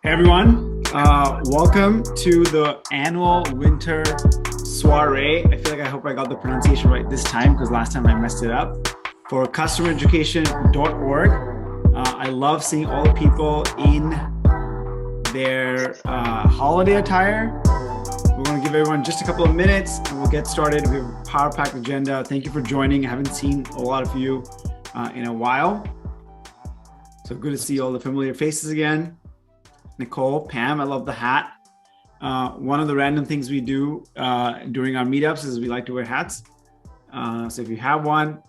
Hey everyone, welcome to the annual winter soiree. I hope I got the pronunciation right this time because last time I messed it up. For customereducation.org. I love seeing all the people in their holiday attire. We're going to give everyone just a couple of minutes and we'll get started. We have a power-packed agenda. Thank you for joining. I haven't seen a lot of you in a while. So good to see all the familiar faces again. Nicole, Pam, I love the hat. One of the random things we do during our meetups is we like to wear hats. So if you have one,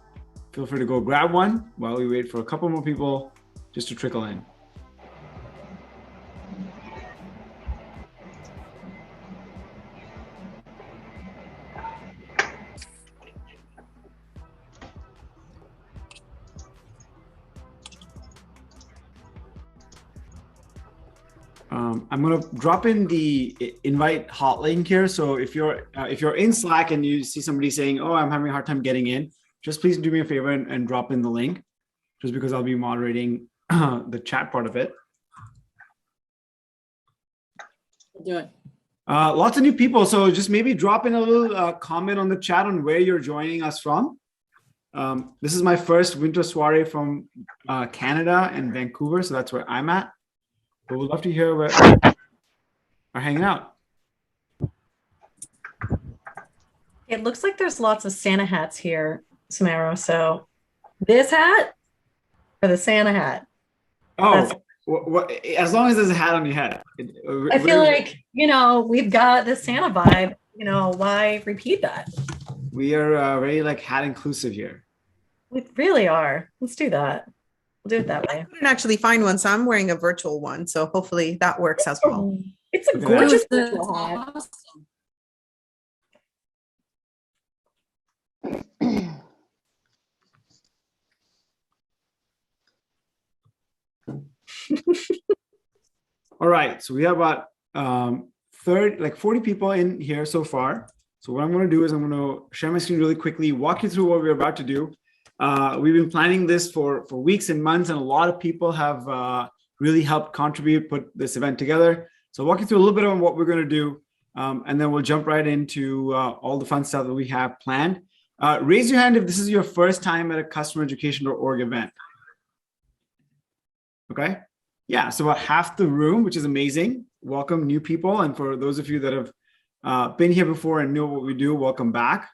feel free to go grab one while we wait for a couple more people just to trickle in. I'm going to drop in the invite hot link here. So if you're in Slack and you see somebody saying, "Oh, I'm having a hard time getting in," just please do me a favor and drop in the link, just because I'll be moderating the chat part of it. I'll do it. Lots of new people, so just maybe drop in a little comment on the chat on where you're joining us from. This is my first winter soiree from Canada and Vancouver, so that's where I'm at. But we'd love to hear where are hanging out. It looks like there's lots of Santa hats here, Samaro. So this hat or the Santa hat? Oh, as long as there's a hat on your head. I feel like, we've got the Santa vibe. Why repeat that? We are very like hat inclusive here. We really are. Let's do that. We'll do it that way. I couldn't actually find one, so I'm wearing a virtual one. So hopefully that works as well. It's a gorgeous virtual hat. All right, so we have about 40 people in here so far. So what I'm going to do is I'm going to share my screen really quickly, walk you through what we're about to do. We've been planning this for weeks and months, and a lot of people have really helped contribute, put this event together. So I'll walk you through a little bit on what we're going to do, and then we'll jump right into all the fun stuff that we have planned. Raise your hand if this is your first time at a customereducation.org event. Okay. Yeah, so about half the room, which is amazing. Welcome new people. And for those of you that have been here before and know what we do, welcome back.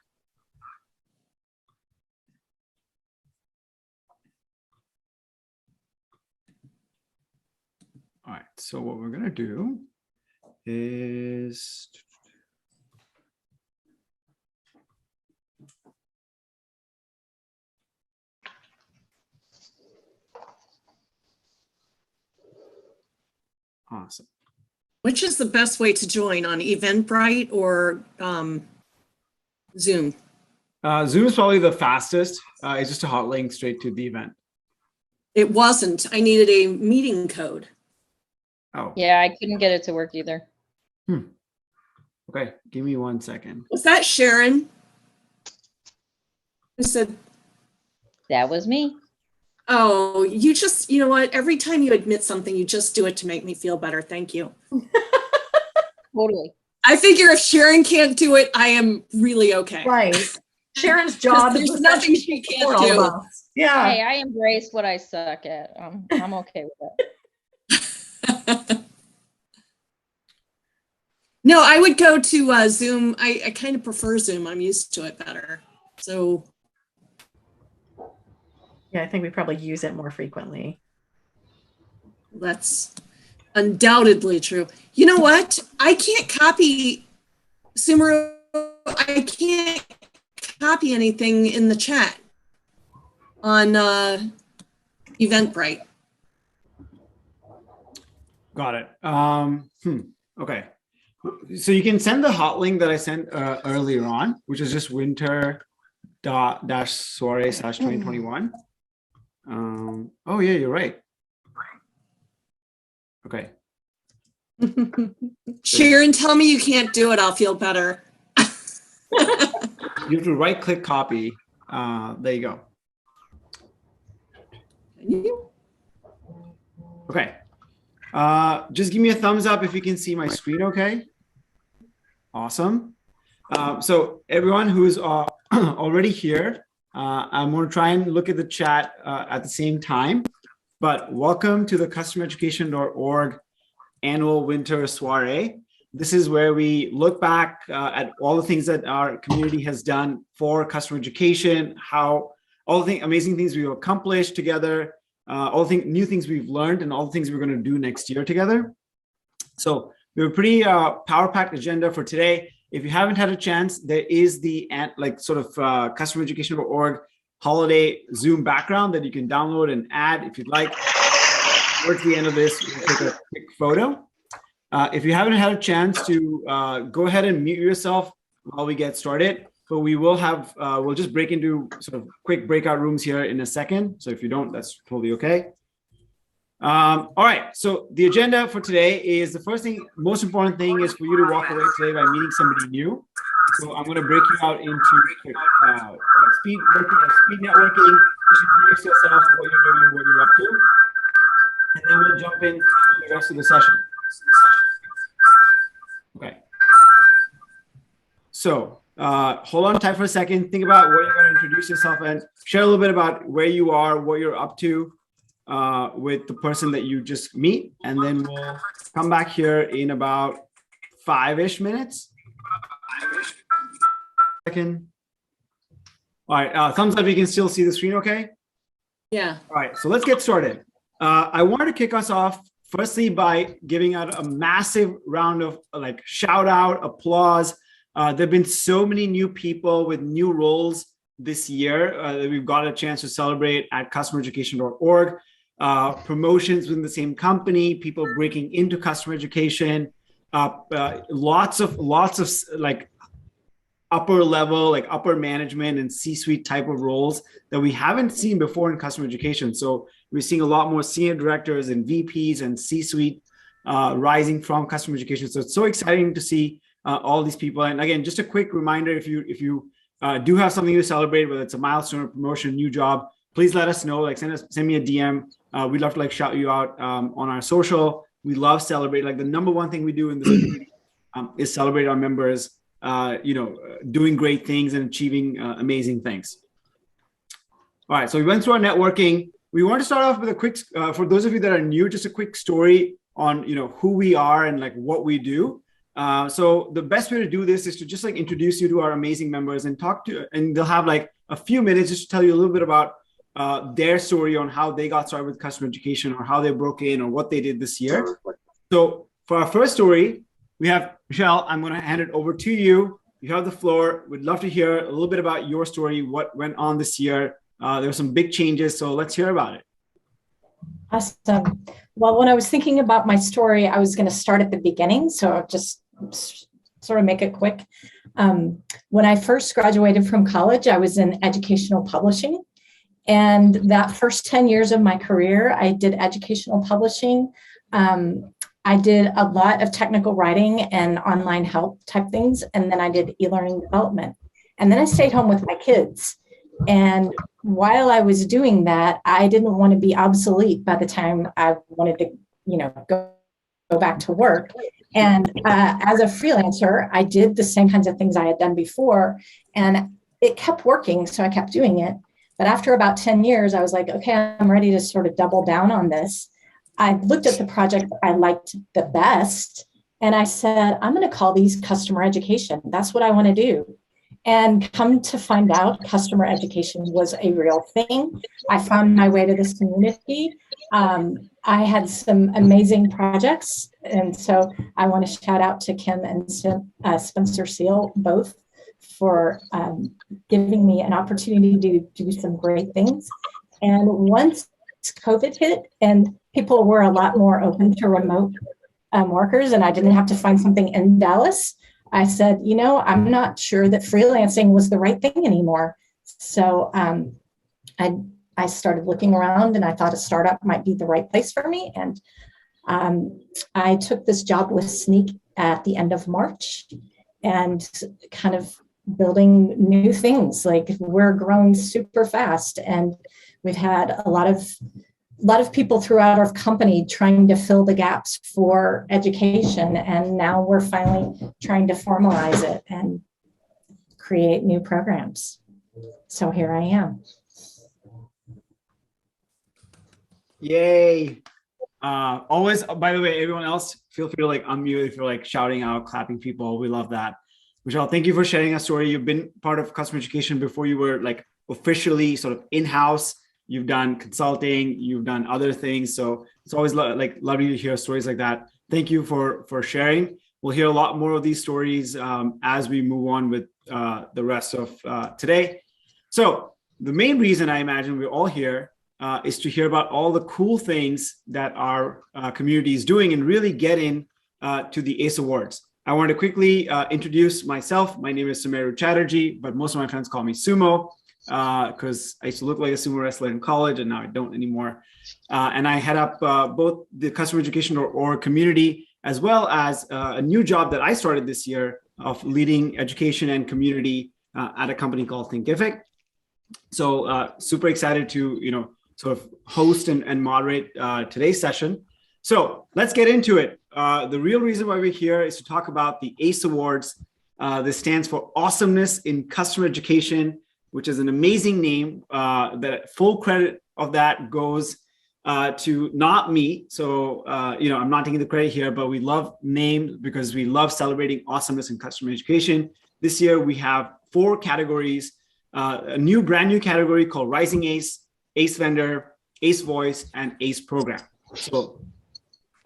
All right, so what we're gonna do is awesome. Which is the best way to join, on Eventbrite or Zoom? Zoom is probably the fastest. It's just a hot link straight to the event. It wasn't. I needed a meeting code. Oh. Yeah, I couldn't get it to work either. Okay, give me 1 second. Was that Sharon? Who said, That was me. oh, you know what? Every time you admit something, you just do it to make me feel better. Thank you. Totally. I figure if Sharon can't do it, I am really okay. Right. Sharon's job There's is nothing she can't for all do. of us. Yeah. Hey, I embrace what I suck at. I'm okay with that. No, I would go to Zoom. I kind of prefer Zoom. I'm used to it better. So Yeah, I think we probably use it more frequently. that's undoubtedly true. You know what? I can't copy, Sumeru, I can't copy anything in the chat on Eventbrite. Got it. Okay. So you can send the hot link that I sent earlier on, which is just winter-soiree/2021. Oh yeah, you're right. Okay. Sharon, tell me you can't do it. I'll feel better. You have to right click copy. There you go. Can you? Okay. Just give me a thumbs up if you can see my screen okay. Awesome. So everyone who's already here, I'm going to try and look at the chat at the same time. But welcome to the customereducation.org annual winter soiree. This is where we look back at all the things that our community has done for customer education, how all the amazing things we've accomplished together, all the new things we've learned, and all the things we're going to do next year together. So we have a pretty power-packed agenda for today. If you haven't had a chance, there is the customereducation.org holiday Zoom background that you can download and add if you'd like. Towards the end of this, we'll take a quick photo. If you haven't had a chance to go ahead and mute yourself while we get started, but we will have, we'll just break into sort of quick breakout rooms here in a second. So if you don't, that's totally okay. All right, so the agenda for today is the first thing, most important thing is for you to walk away today by meeting somebody new. So I'm going to break you out into speed networking, just introduce yourself, what you're doing, what you're up to, and then we'll jump in the rest of the session. Okay. So hold on tight for a second. Think about what you're going to introduce yourself and share a little bit about where you are, what you're up to with the person that you just meet. And then we'll come back here in about 5-ish minutes. Second. All right. Thumbs up if you can still see the screen okay? Yeah. All right. So let's get started. I wanted to kick us off firstly by giving out a massive round of shout out, applause. There've been so many new people with new roles this year that we've got a chance to celebrate at customereducation.org. Promotions within the same company, people breaking into customer education, lots of upper level, upper management and C-suite type of roles that we haven't seen before in customer education. So we're seeing a lot more senior directors and VPs and C-suite rising from customer education. So it's so exciting to see all these people. And again, just a quick reminder, if you do have something to celebrate, whether it's a milestone, a promotion, new job, please let us know. Send me a DM. We'd love to shout you out on our social. We love celebrate. The number one thing we do in this community is celebrate our members. Doing great things and achieving amazing things. All right, so we went through our networking. We want to start off with a quick, for those of you that are new, just a quick story on who we are and what we do. So the best way to do this is to just introduce you to our amazing members and and they'll have a few minutes just to tell you a little bit about their story on how they got started with customer education or how they broke in or what they did this year. So for our first story, we have Michelle. I'm going to hand it over to you. You have the floor. We'd love to hear a little bit about your story, what went on this year. There were some big changes, so let's hear about it. Awesome. Well, when I was thinking about my story, I was going to start at the beginning, so I'll just sort of make it quick. When I first graduated from college, I was in educational publishing. And that first 10 years of my career, I did educational publishing. I did a lot of technical writing and online help type things. And then I did e-learning development. And then I stayed home with my kids. And while I was doing that, I didn't want to be obsolete by the time I wanted to, go back to work. And as a freelancer, I did the same kinds of things I had done before. And it kept working, so I kept doing it. But after about 10 years, I was like, okay, I'm ready to sort of double down on this. I looked at the project I liked the best, and I said, I'm going to call these customer education. That's what I want to do. And come to find out, customer education was a real thing. I found my way to this community. I had some amazing projects. And so I want to shout out to Kim and Spencer Seal, both, for giving me an opportunity to do some great things. And once COVID hit and people were a lot more open to remote workers, and I didn't have to find something in Dallas, I said, I'm not sure that freelancing was the right thing anymore. So I started looking around, and I thought a startup might be the right place for me. And I took this job with Sneak at the end of March, and kind of building new things. We're growing super fast, and we've had a lot of lot of people throughout our company trying to fill the gaps for education. And now we're finally trying to formalize it and create new programs. So here I am. Yay. Always, by the way, everyone else, feel free to like unmute if you're like shouting out, clapping people. We love that. Michelle, thank you for sharing a story. You've been part of customer education before you were like officially sort of in-house. You've done consulting, you've done other things. So it's always like lovely to hear stories like that. Thank you for sharing. We'll hear a lot more of these stories as we move on with the rest of today. So the main reason I imagine we're all here is to hear about all the cool things that our community is doing and really get in to the ACE Awards. I want to quickly introduce myself. My name is Sumeru Chatterjee, but most of my friends call me Sumo because I used to look like a sumo wrestler in college and now I don't anymore. And I head up both the customer education or community, as well as a new job that I started this year of leading education and community at a company called Thinkific. So super excited to, sort of host and moderate today's session. So let's get into it. The real reason why we're here is to talk about the ACE Awards. This stands for Awesomeness in Customer Education, which is an amazing name. That full credit of that goes to not me. So, I'm not taking the credit here, but we love names because we love celebrating awesomeness in customer education. This year, we have 4 categories, a brand new category called Rising Ace, ACE Vendor, ACE Voice, and ACE Program. So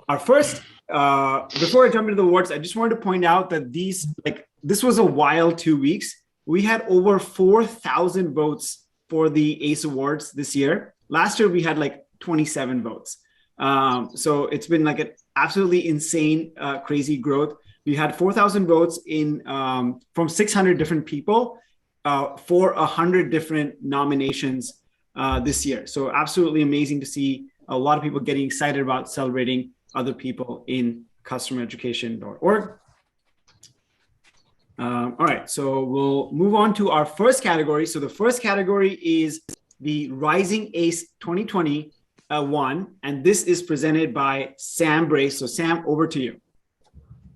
our first, before I jump into the awards, I just wanted to point out that this was a wild 2 weeks. We had over 4,000 votes for the ACE Awards this year. Last year, we had like 27 votes. So it's been like an absolutely insane, crazy growth. We had 4,000 votes from 600 different people for 100 different nominations this year. So absolutely amazing to see a lot of people getting excited about celebrating other people in customereducation.org. All right, so we'll move on to our first category. So the first category is the Rising ACE 2021, and this is presented by Sam Brace. So Sam, over to you.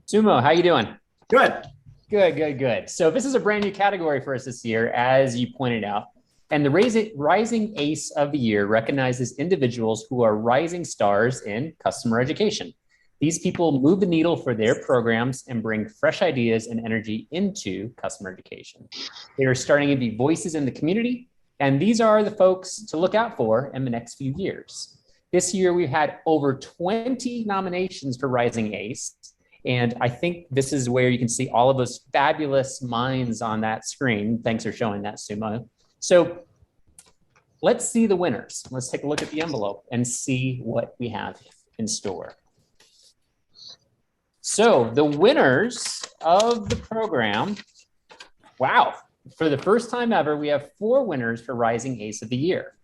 Sumo, how you doing? Good. Good. So this is a brand new category for us this year, as you pointed out. And the Rising ACE of the Year recognizes individuals who are rising stars in customer education. These people move the needle for their programs and bring fresh ideas and energy into customer education. They are starting to be voices in the community, and these are the folks to look out for in the next few years. This year, we've had over 20 nominations for Rising ACE, and I think this is where you can see all of those fabulous minds on that screen. Thanks for showing that, Sumo. So let's see the winners. Let's take a look at the envelope and see what we have in store. So the winners of the program, wow, for the first time ever, we have 4 winners for Rising ACE of the Year.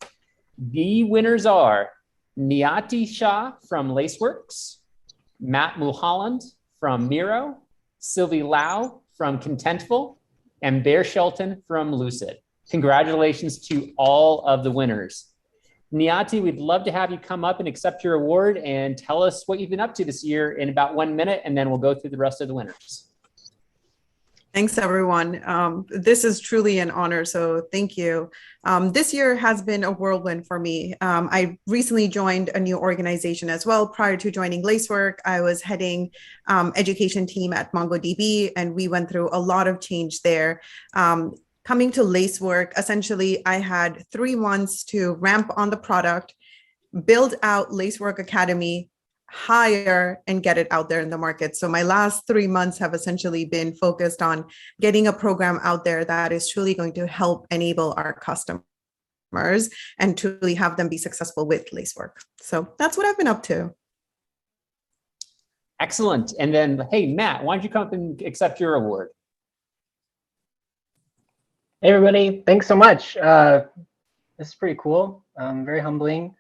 The winners are Niyati Shah from Laceworks, Matt Mulholland from Miro, Sylvie Lau from Contentful, and Bear Shelton from Lucid. Congratulations to all of the winners. Niyati, we'd love to have you come up and accept your award and tell us what you've been up to this year in about 1 minute, and then we'll go through the rest of the winners. Thanks, everyone. This is truly an honor, so thank you. This year has been a whirlwind for me. I recently joined a new organization as well. Prior to joining Lacework, I was heading education team at MongoDB, and we went through a lot of change there. Coming to Lacework, essentially, I had 3 months to ramp on the product, build out Lacework Academy, hire, and get it out there in the market. So my last 3 months have essentially been focused on getting a program out there that is truly going to help enable our customers and truly have them be successful with Lacework. So that's what I've been up to. Excellent. And then, hey, Matt, why don't you come up and accept your award? Hey, everybody. Thanks so much. This is pretty cool. Very humbling.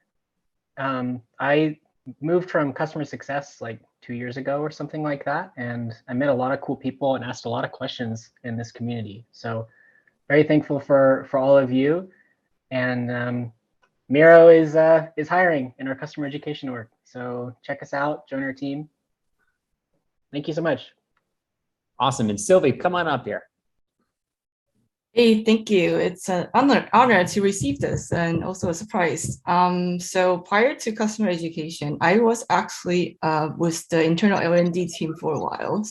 I moved from customer success like 2 years ago or something like that. And I met a lot of cool people and asked a lot of questions in this community. So very thankful for all of you. And Miro is hiring in our customer education org. So check us out, join our team. Thank you so much. Awesome. And Sylvie, come on up here. Hey, thank you. It's an honor to receive this and also a surprise. So prior to customer education, I was actually with the internal L&D team for a while,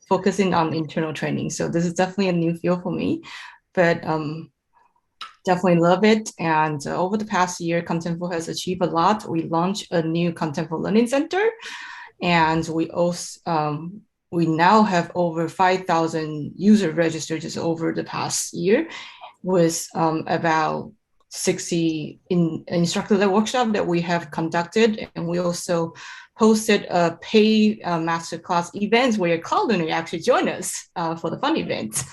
focusing on internal training. So this is definitely a new field for me, but definitely love it. And over the past year, Contentful has achieved a lot. We launched a new Contentful Learning Center, and we also we now have over 5,000 user registered just over the past year, with about 60 instructor-led workshop that we have conducted. And we also hosted a paid masterclass events where your cloud learner actually join us for the fun event.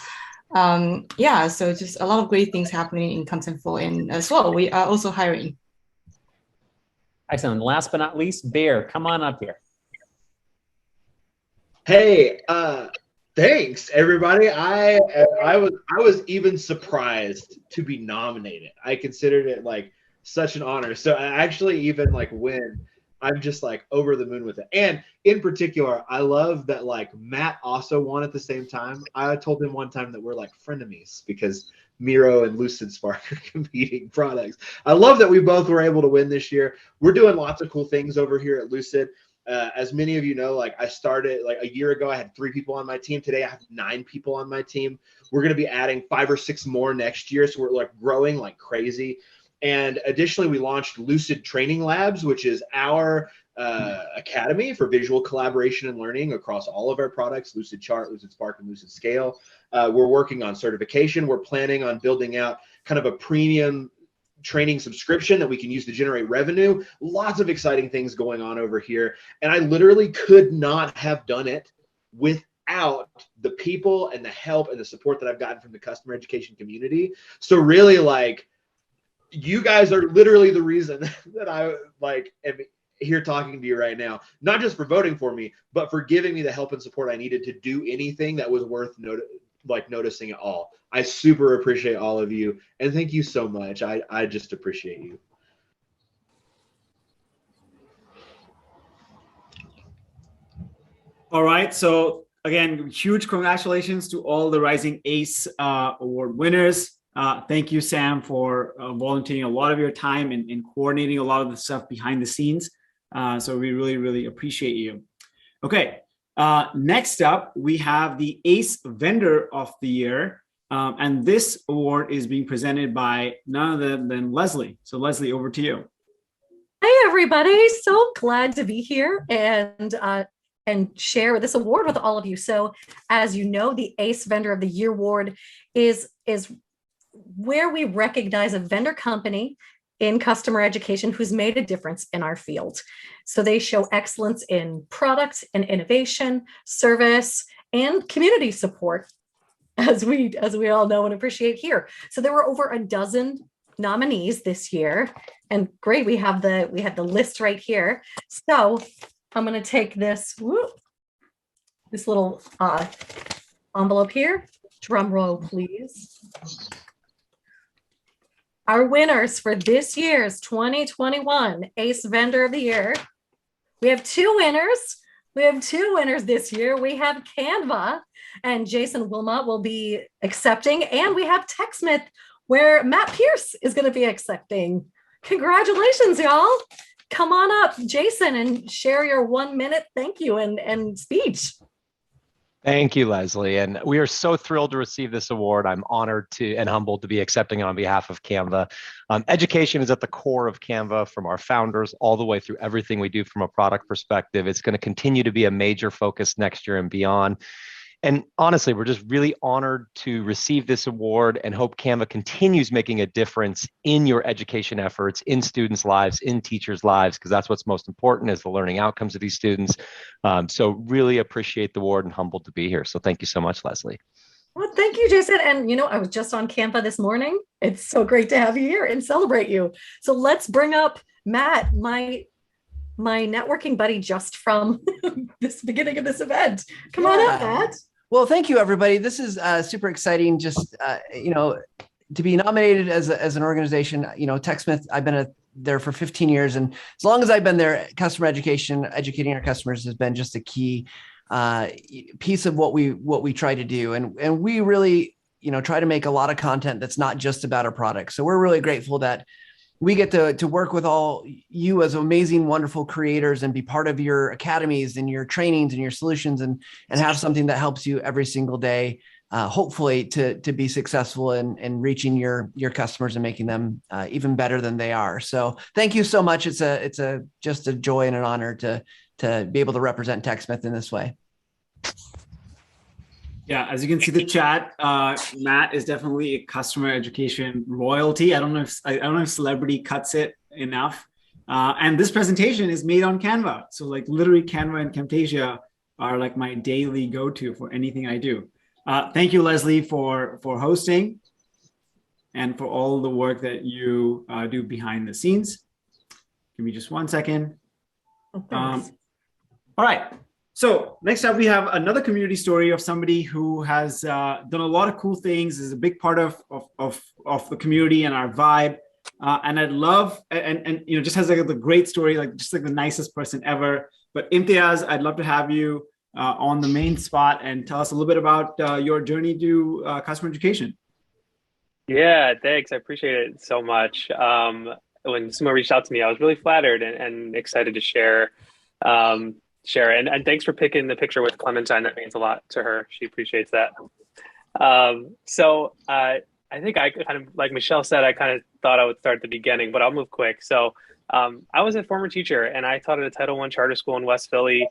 Yeah, so just a lot of great things happening in Contentful, and as well, we are also hiring. Excellent. Last but not least, Bear, come on up here. Hey, thanks everybody. I was even surprised to be nominated. I considered it like such an honor. So I actually even like win. I'm just like over the moon with it. And in particular, I love that like Matt also won at the same time. I told him one time that we're like frenemies because Miro and Lucid Spark are competing products. I love that we both were able to win this year. We're doing lots of cool things over here at Lucid. As many of you know, like I started like a year ago, I had 3 people on my team. Today I have 9 people on my team. We're going to be adding 5 or 6 more next year. So we're like growing like crazy. And additionally, we launched Lucid Training Labs, which is our academy for visual collaboration and learning across all of our products, Lucid Chart, Lucid Spark, and Lucid Scale. We're working on certification. We're planning on building out kind of a premium training subscription that we can use to generate revenue. Lots of exciting things going on over here. And I literally could not have done it without the people and the help and the support that I've gotten from the customer education community. So really, like, you guys are literally the reason that I like am here talking to you right now, not just for voting for me, but for giving me the help and support I needed to do anything that was worth noticing at all. I super appreciate all of you, and thank you so much. I just appreciate you. All right. So again, huge congratulations to all the Rising Ace Award winners. Thank you, Sam, for volunteering a lot of your time and coordinating a lot of the stuff behind the scenes. So we really, really appreciate you. Okay. Next up, we have the Ace Vendor of the Year. And this award is being presented by none other than Leslie. So Leslie, over to you. Hi, everybody. So glad to be here and share this award with all of you. So as you know, the Ace Vendor of the Year award is where we recognize a vendor company in customer education who's made a difference in our field. So they show excellence in product and innovation, service, and community support, as we all know and appreciate here. So there were over a dozen nominees this year, and great, we have the list right here. So I'm going to take this little envelope here. Drum roll, please. Our winners for this year's 2021 Ace Vendor of the Year. We have 2 winners. We have 2 winners this year. We have Canva, and Jason Wilmot will be accepting, and we have TechSmith, where Matt Pierce is going to be accepting. Congratulations, y'all. Come on up, Jason, and share your 1-minute thank you and speech. Thank you, Leslie. And we are so thrilled to receive this award. I'm honored to and humbled to be accepting on behalf of Canva. Education is at the core of Canva, from our founders all the way through everything we do from a product perspective. It's going to continue to be a major focus next year and beyond. And honestly, we're just really honored to receive this award and hope Canva continues making a difference in your education efforts, in students' lives, in teachers' lives, because that's what's most important, is the learning outcomes of these students. So really appreciate the award and humbled to be here. So thank you so much, Leslie. Well, thank you, Jason. And I was just on Canva this morning. It's so great to have you here and celebrate you. So let's bring up Matt, my networking buddy just from this beginning of this event. Come on up, Matt. Well, thank you, everybody. This is super exciting. Just to be nominated as an organization. TechSmith. I've been a there for 15 years. And as long as I've been there, customer education, educating our customers has been just a key piece of what we try to do. And we really, try to make a lot of content that's not just about our product. So we're really grateful that we get to work with all you as amazing, wonderful creators and be part of your academies and your trainings and your solutions and have something that helps you every single day, hopefully to be successful in reaching your customers and making them even better than they are. So thank you so much. It's just a joy and an honor to be able to represent TechSmith in this way. Yeah, as you can see the chat, Matt is definitely a customer education royalty. I don't know if celebrity cuts it enough. And this presentation is made on Canva. So like literally Canva and Camtasia are like my daily go-to for anything I do. Thank you, Leslie, for hosting and for all the work that you do behind the scenes. Give me just 1 second. All right. So next up, we have another community story of somebody who has done a lot of cool things, is a big part of the community and our vibe. And I'd love, and just has like a great story, like just like the nicest person ever. But Imtiaz, I'd love to have you on the main spot and tell us a little bit about your journey to customer education. Yeah, thanks. I appreciate it so much. When Sumo reached out to me, I was really flattered and excited to share. And thanks for picking the picture with Clementine. That means a lot to her. She appreciates that. So I think I kind of, like Michelle said, I kind of thought I would start at the beginning, but I'll move quick. So I was a former teacher and I taught at a Title I charter school in West Philly,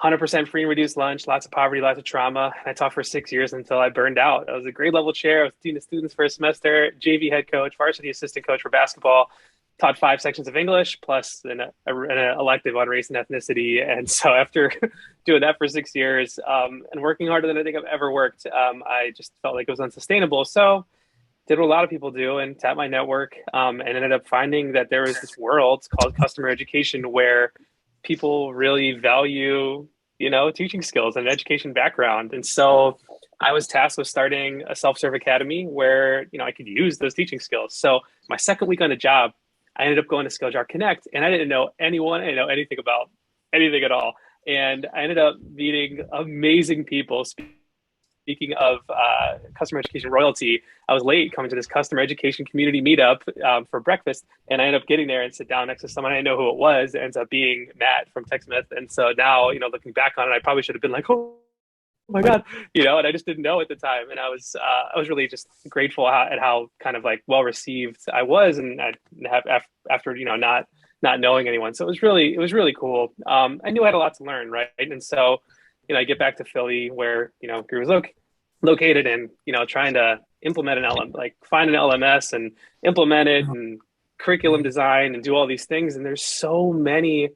100% free and reduced lunch, lots of poverty, lots of trauma. And I taught for 6 years until I burned out. I was a grade level chair. I was dean of students for a semester, JV head coach, varsity assistant coach for basketball. Taught 5 sections of English plus an elective on race and ethnicity. And so after doing that for 6 years and working harder than I think I've ever worked, I just felt like it was unsustainable. So did what a lot of people do and tapped my network and ended up finding that there was this world called customer education where people really value, teaching skills and an education background. And so I was tasked with starting a self-serve academy where, I could use those teaching skills. So my second week on the job, I ended up going to SkillJar Connect and I didn't know anyone. I didn't know anything about anything at all. And I ended up meeting amazing people. Speaking of customer education royalty, I was late coming to this customer education community meetup for breakfast. And I ended up getting there and sit down next to someone I didn't know who it was. It ends up being Matt from TechSmith. And so now, looking back on it, I probably should have been like, oh my God, and I just didn't know at the time. And I was really just grateful at how kind of like well received I was, and I have after not knowing anyone. So it was really cool. I knew I had a lot to learn, right? And so I get back to Philly where Greer was located, and trying to implement find an LMS and implement it and curriculum design and do all these things. And there's so many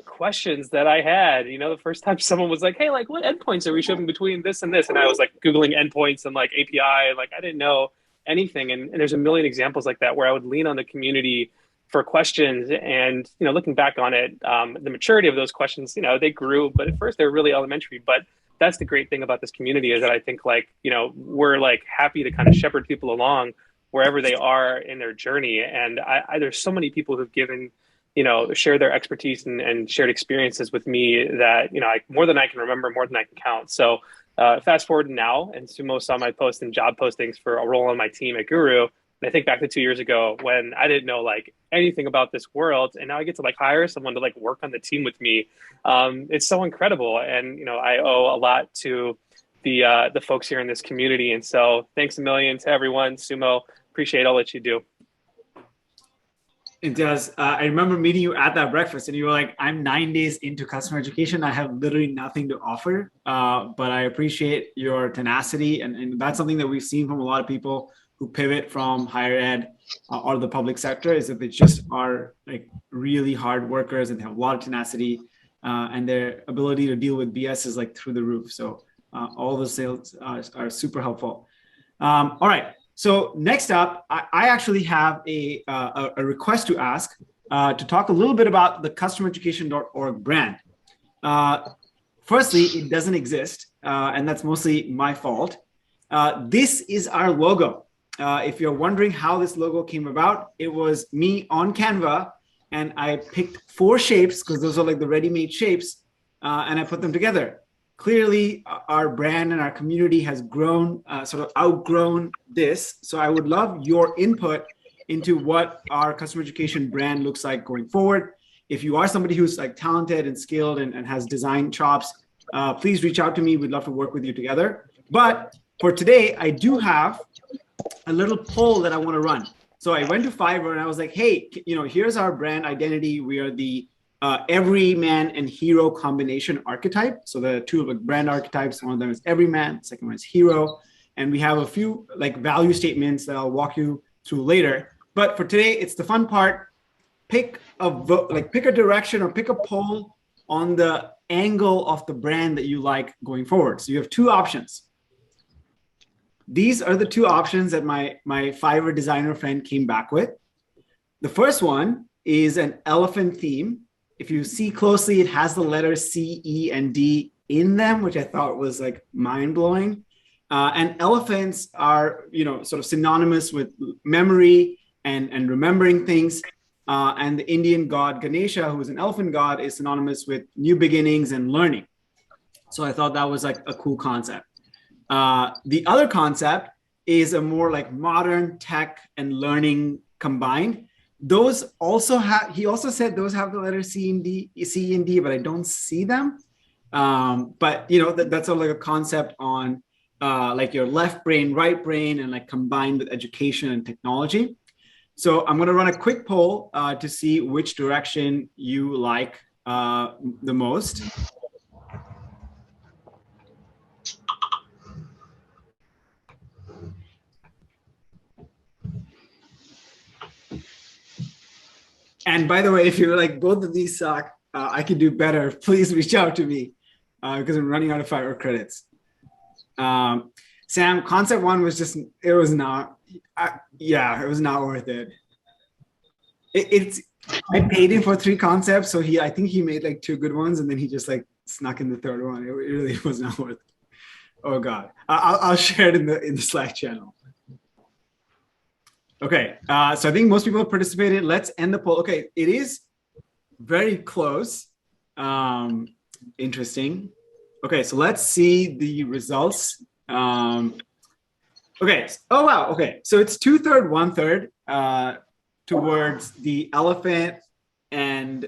questions that I had. The first time someone was like, hey, like what endpoints are we shipping between this and this? And I was like Googling endpoints and like API, like I didn't know anything. And there's a million examples like that where I would lean on the community for questions. And, looking back on it, the maturity of those questions, they grew, but at first they were really elementary. But that's the great thing about this community is that I think we're like happy to kind of shepherd people along wherever they are in their journey. And there's so many people who've given share their expertise and shared experiences with me that, more than I can remember, more than I can count. So fast forward now, and Sumo saw my post in job postings for a role on my team at Guru. And I think back to 2 years ago when I didn't know anything about this world. And now I get to hire someone to work on the team with me. It's so incredible. And, I owe a lot to the folks here in this community. And so thanks a million to everyone. Sumo, appreciate all that you do. It does. I remember meeting you at that breakfast and you were like, I'm 9 days into customer education. I have literally nothing to offer, but I appreciate your tenacity. And that's something that we've seen from a lot of people who pivot from higher ed or the public sector, is that they just are really hard workers and have a lot of tenacity, and their ability to deal with BS is through the roof. So all the sales are super helpful. All right. So next up, I actually have a request to ask to talk a little bit about the customereducation.org brand. Firstly, it doesn't exist, and that's mostly my fault. This is our logo. if you're wondering how this logo came about, it was me on Canva, and I picked 4 shapes because those are like the ready-made shapes, and I put them together. Clearly, our brand and our community has grown, sort of outgrown this. So I would love your input into what our customer education brand looks like going forward. If you are somebody who's like talented and skilled and has design chops, please reach out to me. We'd love to work with you together. But for today, I do have a little poll that I want to run. So I went to Fiverr and I was like, hey, here's our brand identity. We are the everyman and hero combination archetype. So the 2 like brand archetypes, one of them is everyman, second one is hero. And we have a few like value statements that I'll walk you through later. But for today, it's the fun part. Pick a direction or pick a poll on the angle of the brand that you like going forward. So you have 2 options. These are the 2 options that my Fiverr designer friend came back with. The first one is an elephant theme. If you see closely, it has the letters C, E, and D in them, which I thought was like mind-blowing. And elephants are, sort of synonymous with memory and remembering things. And the Indian god Ganesha, who is an elephant god, is synonymous with new beginnings and learning. So I thought that was like a cool concept. The other concept is a more like modern tech and learning combined. Those also have, he also said those have the letter C and D, but I don't see them. But that's sort of like a concept on like your left brain, right brain, and like combined with education and technology. So I'm going to run a quick poll to see which direction you like the most. And by the way, if you're like, both of these suck, I can do better, please reach out to me because I'm running out of Fiverr credits. Sam, concept 1 was just, it was not worth it. I paid him for 3 concepts, so I think he made like 2 good ones, and then he just like snuck in the 3rd one. It really was not worth it. Oh God, I'll share it in the Slack channel. Okay, so I think most people have participated. Let's end the poll. Okay, it is very close. Interesting. Okay, so let's see the results. Okay. Oh wow. Okay, so it's 2/3, 1/3 towards the elephant and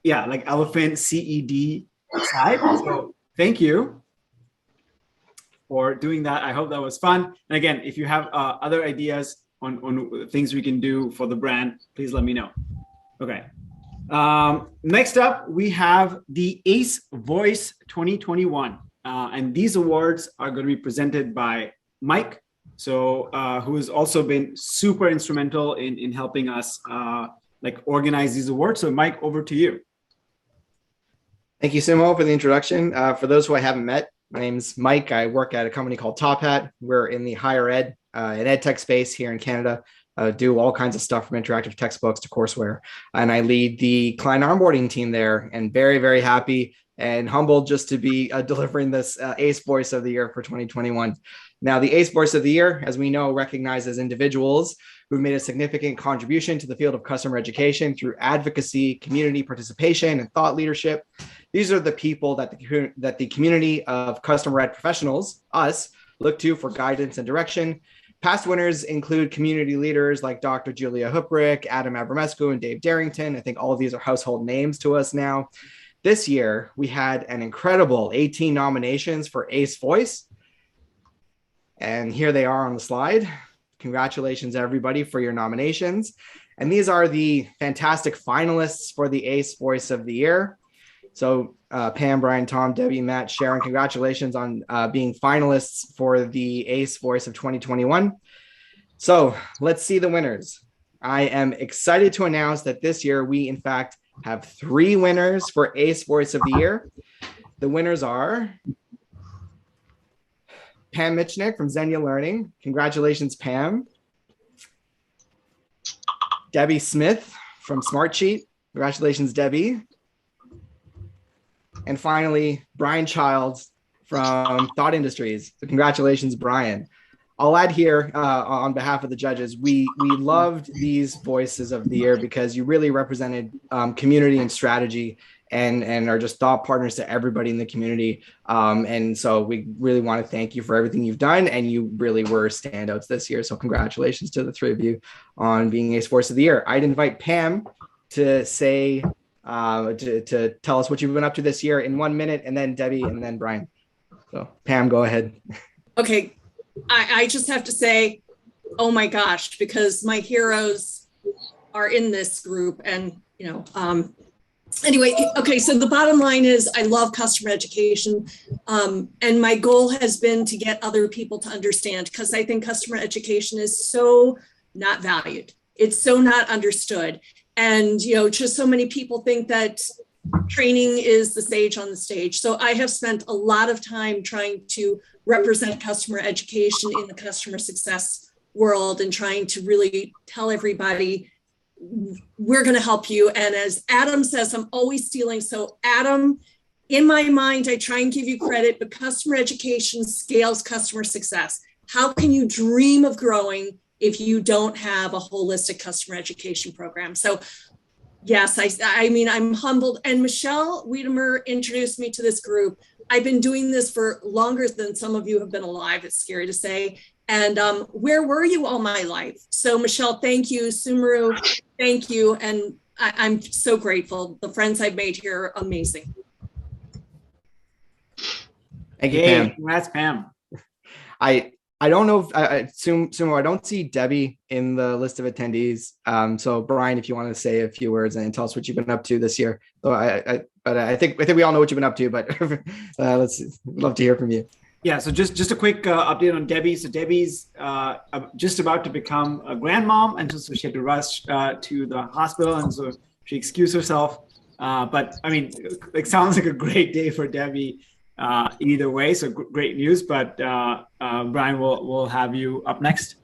like elephant CED side. So thank you for doing that. I hope that was fun. And again, if you have other ideas on things we can do for the brand, please let me know. Okay. Next up, we have the ACE Voice 2021. And these awards are going to be presented by Mike, who has also been super instrumental in helping us organize these awards. So Mike, over to you. Thank you, Simo, for the introduction. For those who I haven't met, my name's Mike. I work at a company called Top Hat. We're in the higher ed and ed tech space here in Canada. Do all kinds of stuff from interactive textbooks to courseware. And I lead the client onboarding team there, and very, very happy and humbled just to be delivering this ACE Voice of the Year for 2021. Now, the ACE Voice of the Year, as we know, recognizes individuals who've made a significant contribution to the field of customer education through advocacy, community participation, and thought leadership. These are the people that the community of customer ed professionals, us, look to for guidance and direction. Past winners include community leaders like Dr. Julia Huprick, Adam Abramescu, and Dave Darrington. I think all of these are household names to us now. This year, we had an incredible 18 nominations for ACE Voice. And here they are on the slide. Congratulations, everybody, for your nominations. And these are the fantastic finalists for the ACE Voice of the Year. So Pam, Brian, Tom, Debbie, Matt, Sharon, congratulations on being finalists for the ACE Voice of 2021. So let's see the winners. I am excited to announce that this year we, in fact, have 3 winners for ACE Voice of the Year. The winners are Pam Michnick from Xenia Learning. Congratulations, Pam. Debbie Smith from Smartsheet. Congratulations, Debbie. And finally, Brian Childs from Thought Industries. So congratulations, Brian. I'll add here on behalf of the judges, we loved these voices of the year because you really represented community and strategy and are just thought partners to everybody in the community. And so we really want to thank you for everything you've done. And you really were standouts this year. So congratulations to the three of you on being Ace Voice of the Year. I'd invite Pam to say, to tell us what you've been up to this year in 1 minute, and then Debbie, and then Brian. So Pam, go ahead. Okay. I just have to say, oh my gosh, because my heroes are in this group. And, anyway, okay, so the bottom line is I love customer education. And my goal has been to get other people to understand, because I think customer education is so not valued. It's so not understood. And, just so many people think that training is the sage on the stage. So I have spent a lot of time trying to represent customer education in the customer success world and trying to really tell everybody, we're going to help you. And as Adam says, I'm always stealing. So Adam, in my mind, I try and give you credit, but customer education scales customer success. How can you dream of growing if you don't have a holistic customer education program? So yes, I mean, I'm humbled. And Michelle Wiedemer introduced me to this group. I've been doing this for longer than some of you have been alive. It's scary to say. And where were you all my life? So Michelle, thank you. Sumaru, thank you. And I'm so grateful. The friends I've made here are amazing. Thank you, Pam. Congrats, Pam. I don't know if Sumo, I don't see Debbie in the list of attendees. So Brian, if you want to say a few words and tell us what you've been up to this year. So I think we all know what you've been up to, but let's love to hear from you. Yeah, so just a quick update on Debbie. So Debbie's just about to become a grandmom, and so she had to rush to the hospital, and so she excused herself. But I mean, it sounds like a great day for Debbie either way. So great news. But Brian, we'll have you up next.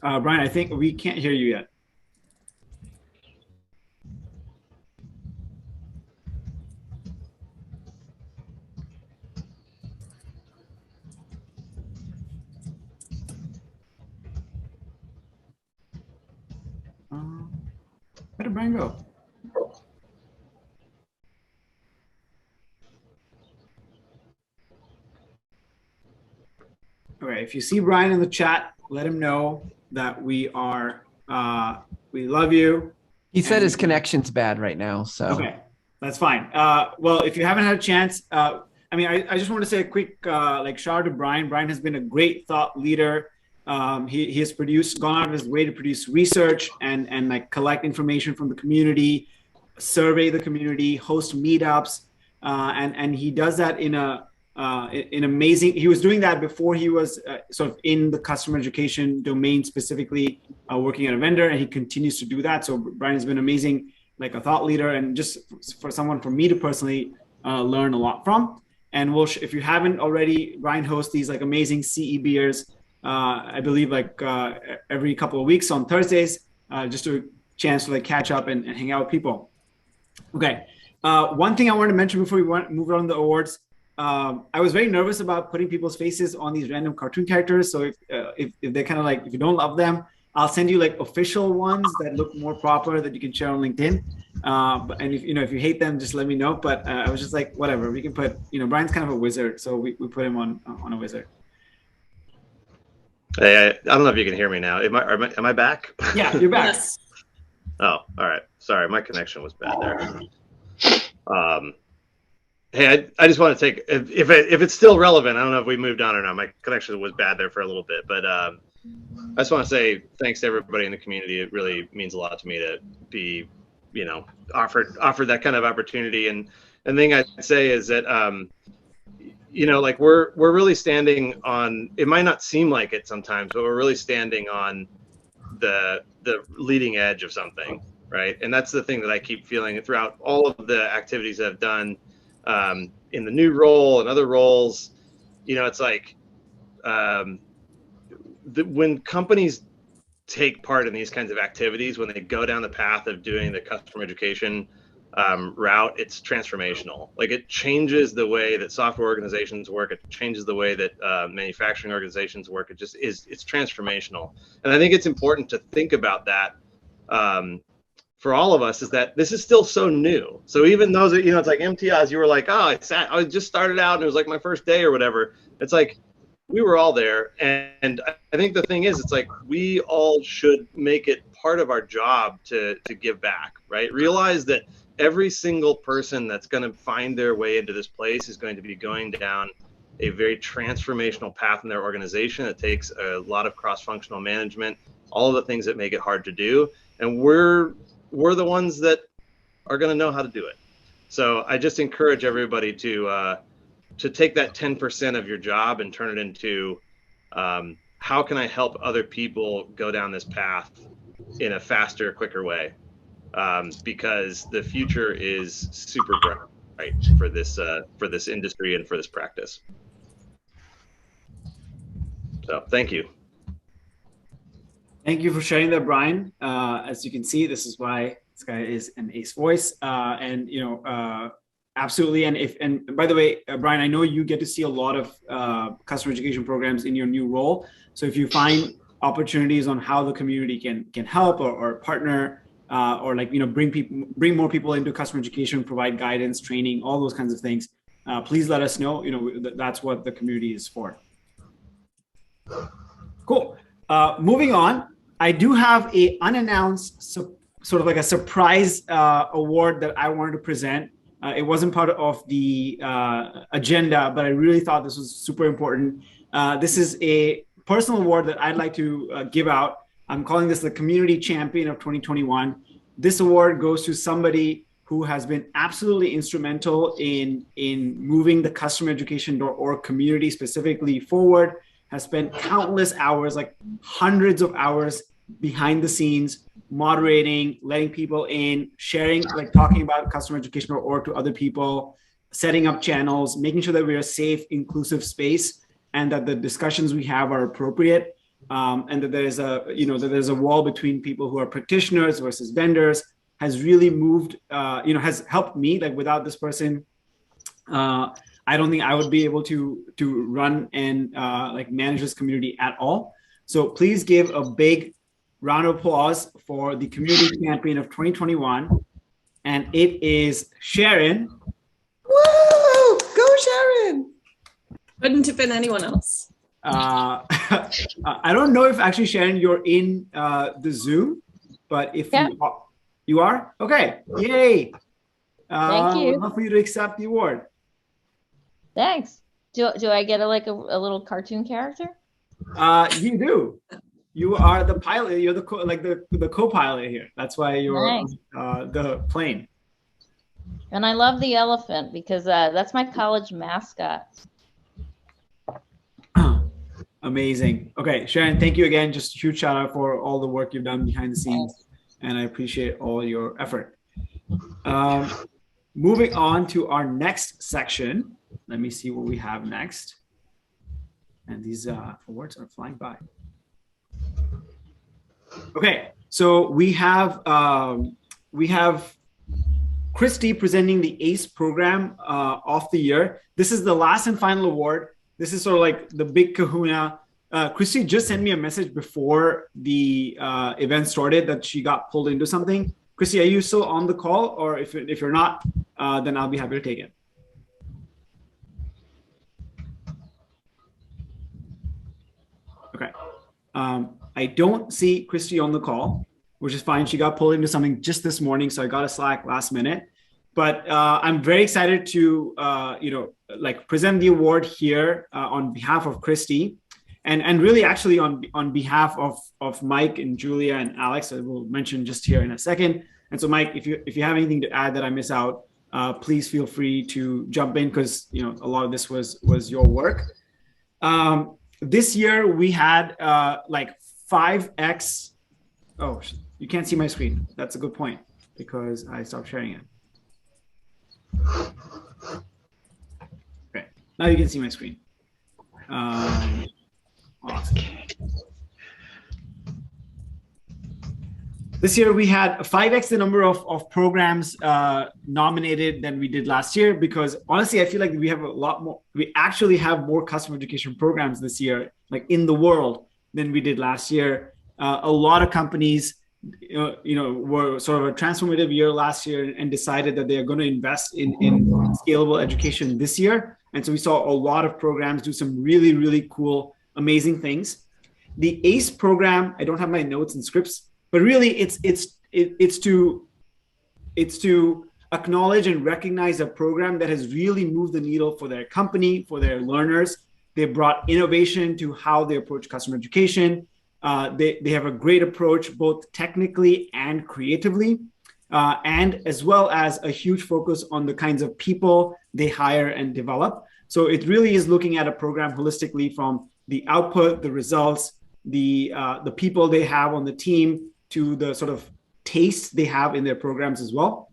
Brian, I think we can't hear you yet. Where did Brian go? Okay, if you see Brian in the chat, let him know that we love you. He said his connection's bad right now, so. Okay, that's fine. Well, if you haven't had a chance, I mean, I just want to say a quick shout out to Brian. Brian has been a great thought leader. He has gone out of his way to produce research and like collect information from the community, survey the community, host meetups, and he does that in amazing. He was doing that before he was sort of in the customer education domain, specifically working at a vendor, and he continues to do that. So Brian has been amazing, like a thought leader, and just for me to personally learn a lot from. And if you haven't already, Brian hosts these like amazing CE beers. I believe every couple of weeks on Thursdays, just a chance to like catch up and hang out with people. Okay. One thing I wanted to mention before we move on to the awards, I was very nervous about putting people's faces on these random cartoon characters. So if they're kind of like, if you don't love them, I'll send you like official ones that look more proper that you can share on LinkedIn. And if you hate them, just let me know. But I was just like, whatever, we can put, Brian's kind of a wizard, so we put him on a wizard. Hey, I don't know if you can hear me now. Am I back? Yeah, you're back. Yes. Oh, all right. Sorry, my connection was bad there. Hey, I just want to take, if it's still relevant, I don't know if we moved on or not. My connection was bad there for a little bit, but I just want to say thanks to everybody in the community. It really means a lot to me to be, offered that kind of opportunity. And the thing I'd say is that, we're really standing on, it might not seem like it sometimes, but we're really standing on the leading edge of something, right? And that's the thing that I keep feeling throughout all of the activities I've done in the new role and other roles. It's like when companies take part in these kinds of activities, when they go down the path of doing the customer education route, it's transformational. Like, it changes the way that software organizations work. It changes the way that manufacturing organizations work. It just is, it's transformational. And I think it's important to think about that for all of us, is that this is still so new. So even those that, it's like MTIs, you were like, oh, I just started out and it was like my first day or whatever. It's like, we were all there. And I think the thing is, it's like, we all should make it part of our job to give back, right? Realize that every single person that's going to find their way into this place is going to be going down a very transformational path in their organization. It takes a lot of cross-functional management, all of the things that make it hard to do. And we're the ones that are going to know how to do it. So I just encourage everybody to take that 10% of your job and turn it into, how can I help other people go down this path in a faster, quicker way? Because the future is super bright, right, for this industry and for this practice. So thank you. Thank you for sharing that, Brian. As you can see, this is why this guy is an ace voice. And absolutely. And by the way, Brian, I know you get to see a lot of customer education programs in your new role. So if you find opportunities on how the community can help or partner, or bring more people into customer education, provide guidance, training, all those kinds of things, please let us know. That's what the community is for. Cool. Moving on, I do have a unannounced, sort of like a surprise award that I wanted to present. It wasn't part of the agenda, but I really thought this was super important. This is a personal award that I'd like to give out. I'm calling this the Community Champion of 2021. This award goes to somebody who has been absolutely instrumental in moving the customereducation.org community specifically forward, has spent countless hours, like hundreds of hours behind the scenes, moderating, letting people in, sharing, like talking about customereducation.org to other people, setting up channels, making sure that we're a safe, inclusive space, and that the discussions we have are appropriate. And that there's a wall between people who are practitioners versus vendors, has really moved, has helped me. Like, without this person, I don't think I would be able to run and manage this community at all. So please give a big round of applause for the Community Champion of 2021. And it is Sharon. Woo! Go Sharon! Couldn't have been anyone else. I don't know if actually, Sharon, you're in the Zoom, but if you are, okay, yay. Thank you. I'd love for you to accept the award. Thanks. Do I get a little cartoon character? You do. You are the pilot. You're the co-pilot here. That's why you're Nice. The plane. And I love the elephant because that's my college mascot. Amazing. Okay, Sharon, thank you again. Just a huge shout out for all the work you've done behind the scenes, and I appreciate all your effort. Moving on to our next section. Let me see what we have next. And these awards are flying by. Okay, so we have Christy presenting the ACE program of the year. This is the last and final award. This is sort of like the big kahuna. Christy just sent me a message before the event started that she got pulled into something. Christy, are you still on the call? Or if you're not, then I'll be happy to take it. Okay. I don't see Christy on the call, which is fine. She got pulled into something just this morning, so I got a Slack last minute. But I'm very excited to present the award here on behalf of Christy, and really actually on behalf of Mike and Julia and Alex, I will mention just here in a second. And so, Mike, if you have anything to add that I miss out, please feel free to jump in, because a lot of this was your work. This year we had 5x. Oh, you can't see my screen. That's a good point, because I stopped sharing it. Okay, now you can see my screen. Awesome. This year we had 5x the number of programs nominated than we did last year, because honestly, I feel like we have a lot more, we actually have more customer education programs this year, like in the world, than we did last year. A lot of companies, were sort of a transformative year last year and decided that they are going to invest in scalable education this year. And so we saw a lot of programs do some really, really cool, amazing things. The ACE program, I don't have my notes and scripts, but really it's to acknowledge and recognize a program that has really moved the needle for their company, for their learners. They brought innovation to how they approach customer education. They have a great approach, both technically and creatively, and as well as a huge focus on the kinds of people they hire and develop. So it really is looking at a program holistically, from the output, the results, the people they have on the team, to the sort of taste they have in their programs as well.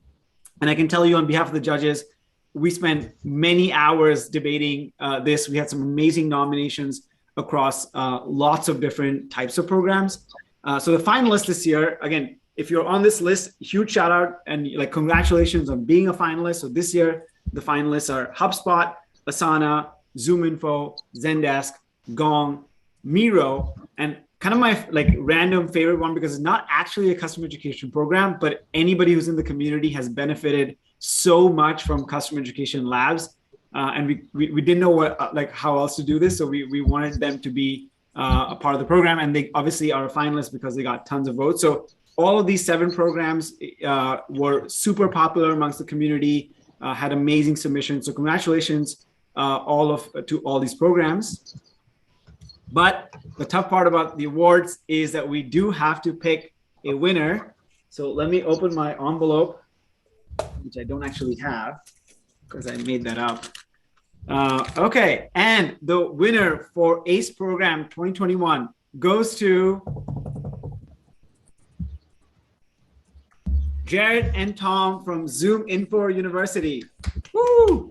And I can tell you on behalf of the judges, we spent many hours debating this. We had some amazing nominations across lots of different types of programs. So the finalists this year, again, if you're on this list, huge shout out and like congratulations on being a finalist. So this year, the finalists are HubSpot, Asana, ZoomInfo, Zendesk, Gong, Miro, and kind of my like random favorite one, because it's not actually a customer education program, but anybody who's in the community has benefited so much from customer education labs. And we didn't know what how else to do this. So we wanted them to be a part of the program, and they obviously are a finalist because they got tons of votes. So all of these 7 programs were super popular amongst the community, had amazing submissions. So congratulations to all these programs. But the tough part about the awards is that we do have to pick a winner. So let me open my envelope, which I don't actually have because I made that up. Okay, and the winner for ACE Program 2021 goes to Jared and Tom from ZoomInfo University. Woo!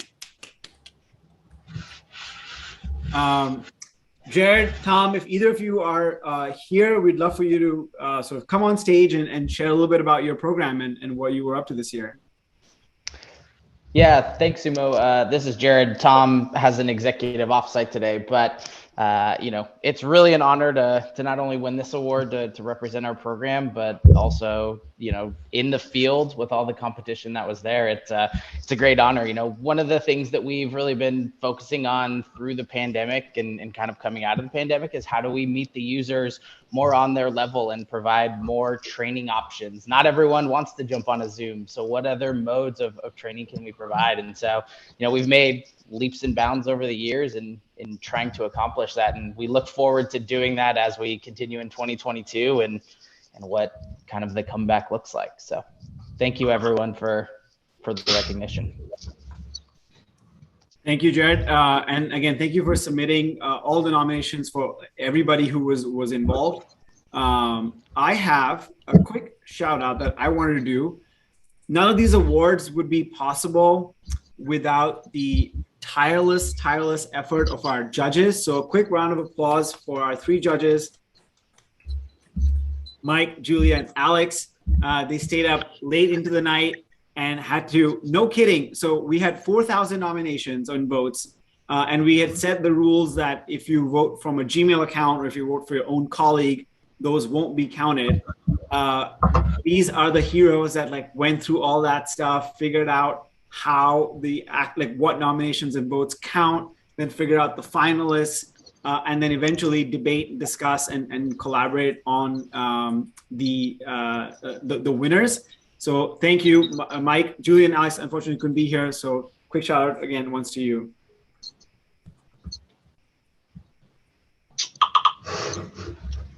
Jared, Tom, if either of you are here, we'd love for you to sort of come on stage and share a little bit about your program and what you were up to this year. Yeah, thanks, Sumo. This is Jared. Tom has an executive offsite today, but it's really an honor to not only win this award to represent our program, but also, in the field with all the competition that was there. It's a great honor. One of the things that we've really been focusing on through the pandemic and kind of coming out of the pandemic is how do we meet the users more on their level and provide more training options. Not everyone wants to jump on a Zoom. So what other modes of training can we provide? And so, we've made leaps and bounds over the years in trying to accomplish that. And we look forward to doing that as we continue in 2022 and what kind of the comeback looks like. So thank you everyone for the recognition. Thank you, Jared. And again, thank you for submitting all the nominations for everybody who was involved. I have a quick shout out that I wanted to do. None of these awards would be possible without the tireless effort of our judges. So a quick round of applause for our 3 judges, Mike, Julia, and Alex. They stayed up late into the night and had to, no kidding. So we had 4,000 nominations on votes. And we had set the rules that if you vote from a Gmail account or if you vote for your own colleague, those won't be counted. These are the heroes that went through all that stuff, figured out how what nominations and votes count, then figure out the finalists, and then eventually debate, discuss, and collaborate on the winners. So thank you, Mike. Julie and Alex unfortunately couldn't be here, so quick shout out again once to you.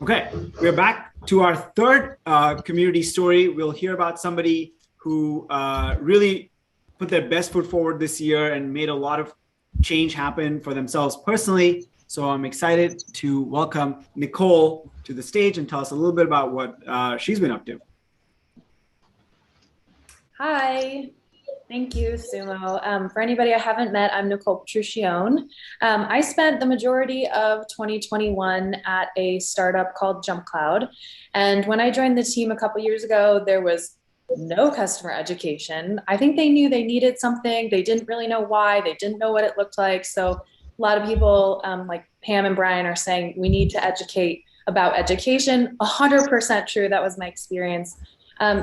Okay, we're back to our 3rd community story. We'll hear about somebody who really put their best foot forward this year and made a lot of change happen for themselves personally. So I'm excited to welcome Nicole to the stage and tell us a little bit about what she's been up to. Hi, Thank you, Sumo. For anybody I haven't met, I'm Nicole Petruccione. I spent the majority of 2021 at a startup called Jump Cloud. And when I joined the team a couple years ago, there was no customer education. I think they knew they needed something. They didn't really know why. They didn't know what it looked like. So a lot of people like Pam and Brian are saying we need to educate about education. 100% true. That was my experience.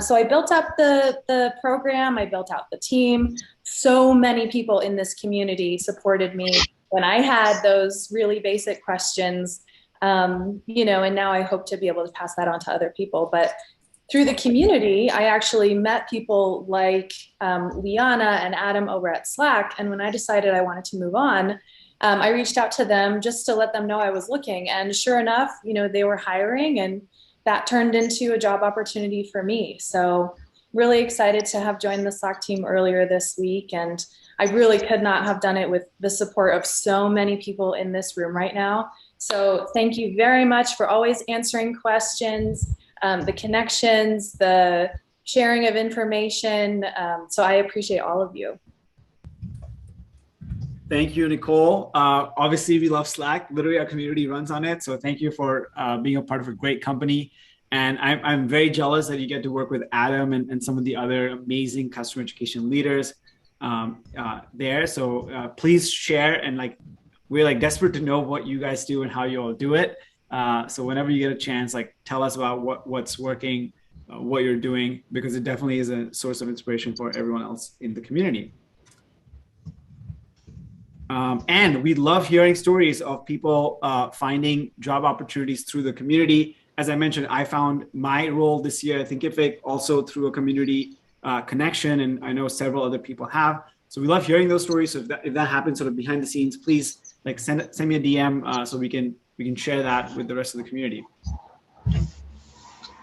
So I built up the program, I built out the team. So many people in this community supported me when I had those really basic questions, you know, and now I hope to be able to pass that on to other people. But through the community, I actually met people like Liana and Adam over at Slack. And when I decided I wanted to move on, I reached out to them just to let them know I was looking. And sure enough, you know, they were hiring, and that turned into a job opportunity for me. So really excited to have joined the Slack team earlier this week. And I really could not have done it with the support of so many people in this room right now. So thank you very much for always answering questions, the connections, the sharing of information. So I appreciate all of you. Thank you, Nicole. Obviously, we love Slack. Literally, our community runs on it. So thank you for being a part of a great company. And I'm very jealous that you get to work with Adam and some of the other amazing customer education leaders there. So please share. And like, we're like desperate to know what you guys do and how you all do it. So whenever you get a chance, like tell us about what's working, what you're doing, because it definitely is a source of inspiration for everyone else in the community. And we love hearing stories of people finding job opportunities through the community. As I mentioned, I found my role this year at Thinkific also through a community connection, and I know several other people have. So we love hearing those stories. So if that happens sort of behind the scenes, please like send me a DM so we can share that with the rest of the community.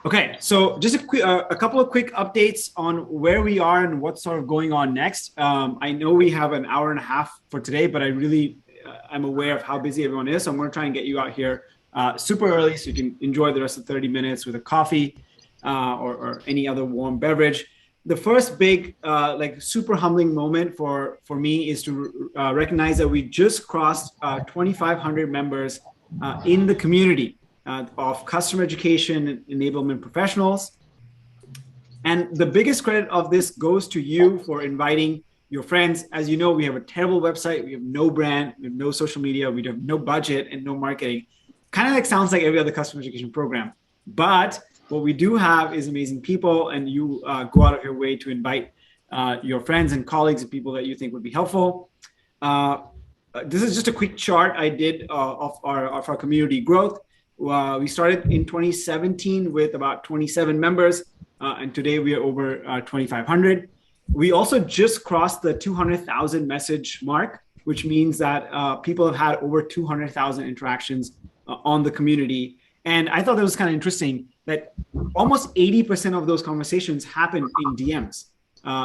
Okay, so just a couple of quick updates on where we are and what's sort of going on next. I know we have an hour and a half for today, but I really I'm aware of how busy everyone is. So I'm going to try and get you out here super early so you can enjoy the rest of 30 minutes with a coffee or any other warm beverage. The first big, like super humbling moment for me is to recognize that we just crossed 2,500 members in the community of customer education and enablement professionals. And the biggest credit of this goes to you for inviting your friends. As you know, we have a terrible website. We have no brand, we have no social media, we have no budget and no marketing. Kind of like sounds like every other customer education program. But what we do have is amazing people, and you go out of your way to invite your friends and colleagues and people that you think would be helpful. This is just a quick chart I did of our community growth. We started in 2017 with about 27 members, and today we are over 2,500. We also just crossed the 200,000 message mark, which means that people have had over 200,000 interactions on the community. And I thought that was kind of interesting that almost 80% of those conversations happen in DMs.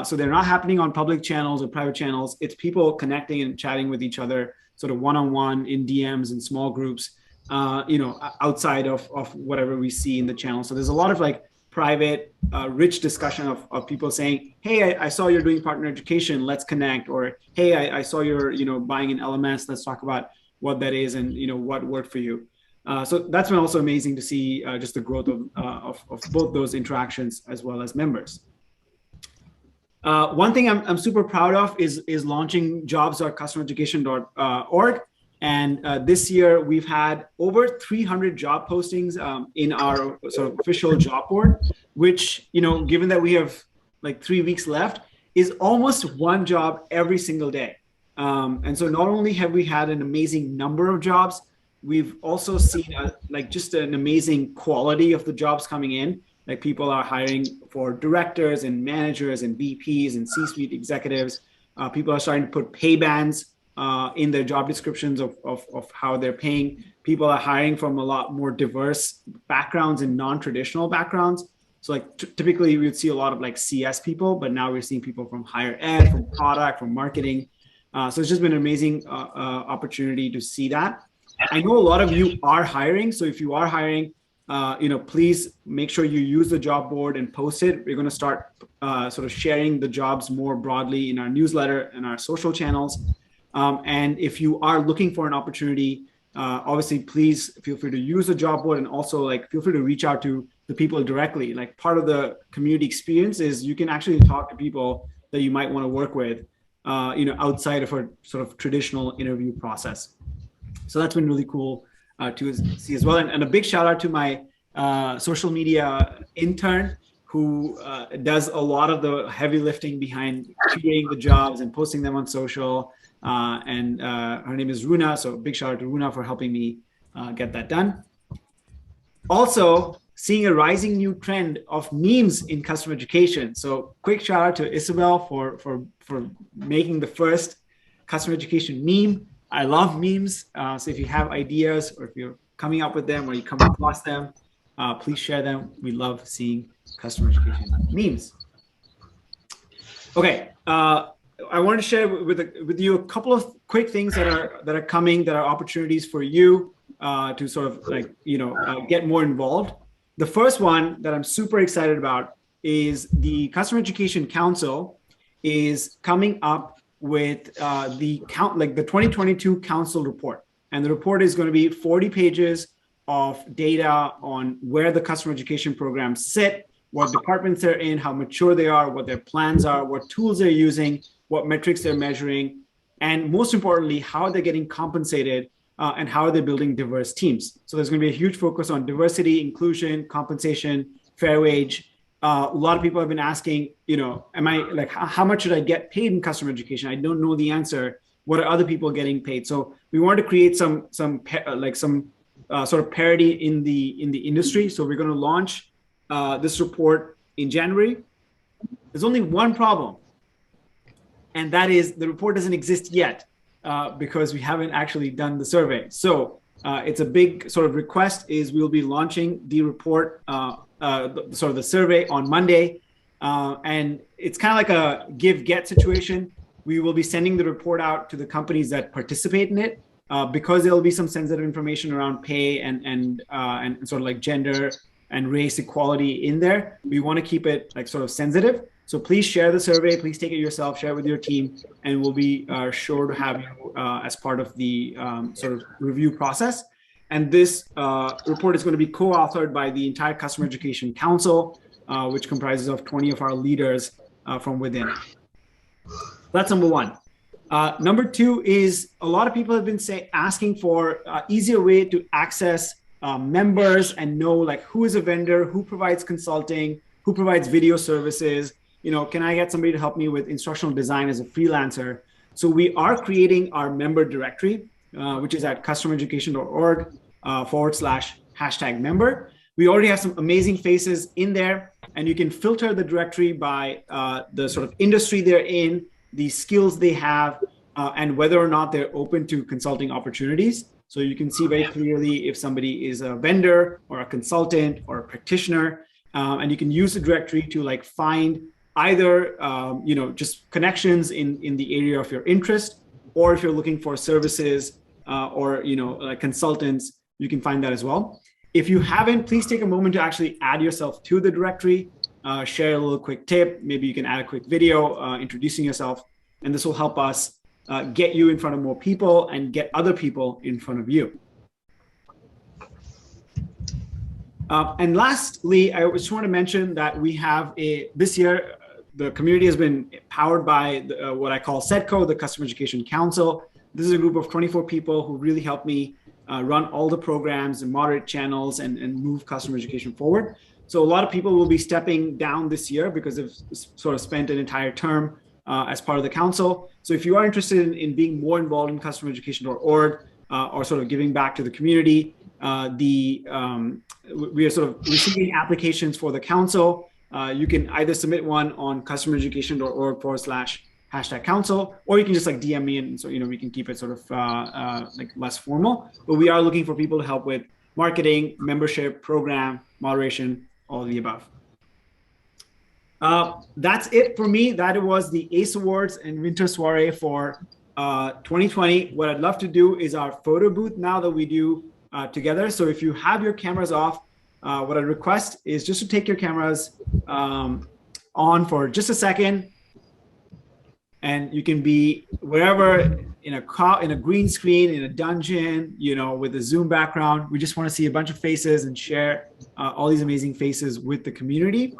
So they're not happening on public channels or private channels. It's people connecting and chatting with each other, sort of one-on-one in DMs and small groups, you know, outside of whatever we see in the channel. So there's a lot of like private, rich discussion of people saying, hey, I saw you're doing partner education, let's connect. Or, hey, I saw you're, you know, buying an LMS, let's talk about what that is and, you know, what worked for you. So that's been also amazing to see just the growth of both those interactions as well as members. One thing I'm super proud of is launching jobs.customereducation.org. And this year we've had over 300 job postings in our sort of official job board, which, you know, given that we have like 3 weeks left, is almost one job every single day. And so not only have we had an amazing number of jobs, we've also seen like just an amazing quality of the jobs coming in. Like people are hiring for directors and managers and VPs and C-suite executives. People are starting to put pay bands in their job descriptions of how they're paying. People are hiring from a lot more diverse backgrounds and non-traditional backgrounds. So like typically we would see a lot of like CS people, but now we're seeing people from higher ed, from product, from marketing. So it's just been an amazing opportunity to see that. I know a lot of you are hiring. So if you are hiring, please make sure you use the job board and post it. We're going to start sort of sharing the jobs more broadly in our newsletter and our social channels. And if you are looking for an opportunity, obviously, please feel free to use the job board, and also feel free to reach out to the people directly. Part of the community experience is you can actually talk to people that you might want to work with, outside of a sort of traditional interview process. So that's been really cool to see as well. And a big shout out to my social media intern, who does a lot of the heavy lifting behind creating the jobs and posting them on social. And her name is Runa. So big shout out to Runa for helping me get that done. Also, seeing a rising new trend of memes in customer education. So quick shout out to Isabel for making the first customer education meme. I love memes. So if you have ideas, or if you're coming up with them, or you come across them, please share them. We love seeing customer education memes. Okay. I wanted to share with you a couple of quick things that are coming, that are opportunities for you to sort of get more involved. The first one that I'm super excited about is the Customer Education Council is coming up with the 2022 Council report, and the report is going to be 40 pages of data on where the customer education programs sit, what departments they're in, how mature they are, what their plans are, what tools they're using, what metrics they're measuring, and most importantly, how they're getting compensated and how are they building diverse teams. So there's going to be a huge focus on diversity, inclusion, compensation, fair wage. A lot of people have been asking, how much should I get paid in customer education? I don't know the answer. What are other people getting paid? So we wanted to create some sort of parity in the industry. So we're going to launch this report in January. There's only one problem, and that is the report doesn't exist yet because we haven't actually done the survey. So it's a big sort of request is we'll be launching the report, the survey on Monday. And it's kind of like a give-get situation. We will be sending the report out to the companies that participate in it because there will be some sensitive information around pay and sort of like gender and race equality in there. We want to keep it sort of sensitive. So please share the survey. Please take it yourself, share it with your team, and we'll be sure to have you as part of the sort of review process. And this report is going to be co-authored by the entire Customer Education Council, which comprises of 20 of our leaders from within. That's number one. Number two is a lot of people have been asking for easier way to access members and know who is a vendor, who provides consulting, who provides video services. Can I get somebody to help me with instructional design as a freelancer? So we are creating our member directory, which is at customereducation.org/member. We already have some amazing faces in there, and you can filter the directory by the sort of industry they're in, the skills they have, and whether or not they're open to consulting opportunities. So you can see very clearly if somebody is a vendor or a consultant or a practitioner, and you can use the directory to find either just connections in the area of your interest, or if you're looking for services or consultants, you can find that as well. If you haven't, please take a moment to actually add yourself to the directory, share a little quick tip. Maybe you can add a quick video introducing yourself, and this will help us get you in front of more people and get other people in front of you. And lastly, I just want to mention that we have this year, the community has been powered by what I call SEDCO, the Customer Education Council. This is a group of 24 people who really help me run all the programs and moderate channels and move customer education forward. So a lot of people will be stepping down this year because they've sort of spent an entire term as part of the council. So if you are interested in being more involved in customereducation.org or sort of giving back to the community, we are sort of receiving applications for the council. You can either submit one on customereducation.org/council, or you can just DM me, and so we can keep it sort of less formal. But we are looking for people to help with marketing, membership, program, moderation, all of the above. That's it for me. That was the ACE Awards and Winter Soiree for 2020. What I'd love to do is our photo booth now that we do together. So if you have your cameras off, what I request is just to take your cameras on for just a second, and you can be wherever in a green screen, in a dungeon, with a Zoom background. We just want to see a bunch of faces and share all these amazing faces with the community.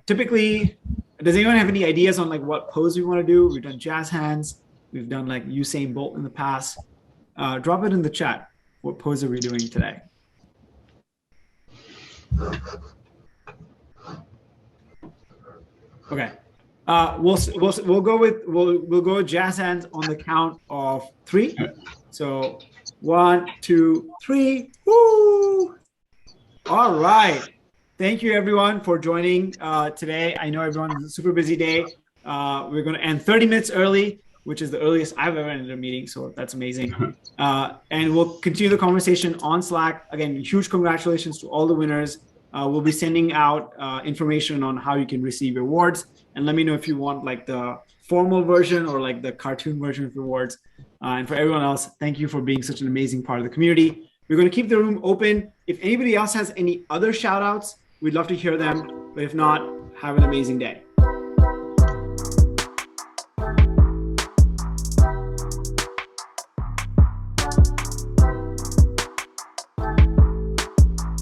Typically, does anyone have any ideas on like what pose we want to do? We've done jazz hands. We've done like Usain Bolt in the past. Drop it in the chat. What pose are we doing today? Okay. We'll go with jazz hands on the count of 3. So 1, 2, 3. Woo! All right. Thank you everyone for joining today. I know everyone's a super busy day. We're going to end 30 minutes early, which is the earliest I've ever ended a meeting. So that's amazing. And we'll continue the conversation on Slack. Again, huge congratulations to all the winners. We'll be sending out information on how you can receive your awards. And let me know if you want like the formal version or like the cartoon version of rewards. And for everyone else, thank you for being such an amazing part of the community. We're going to keep the room open. If anybody else has any other shout outs, we'd love to hear them. But if not, have an amazing day.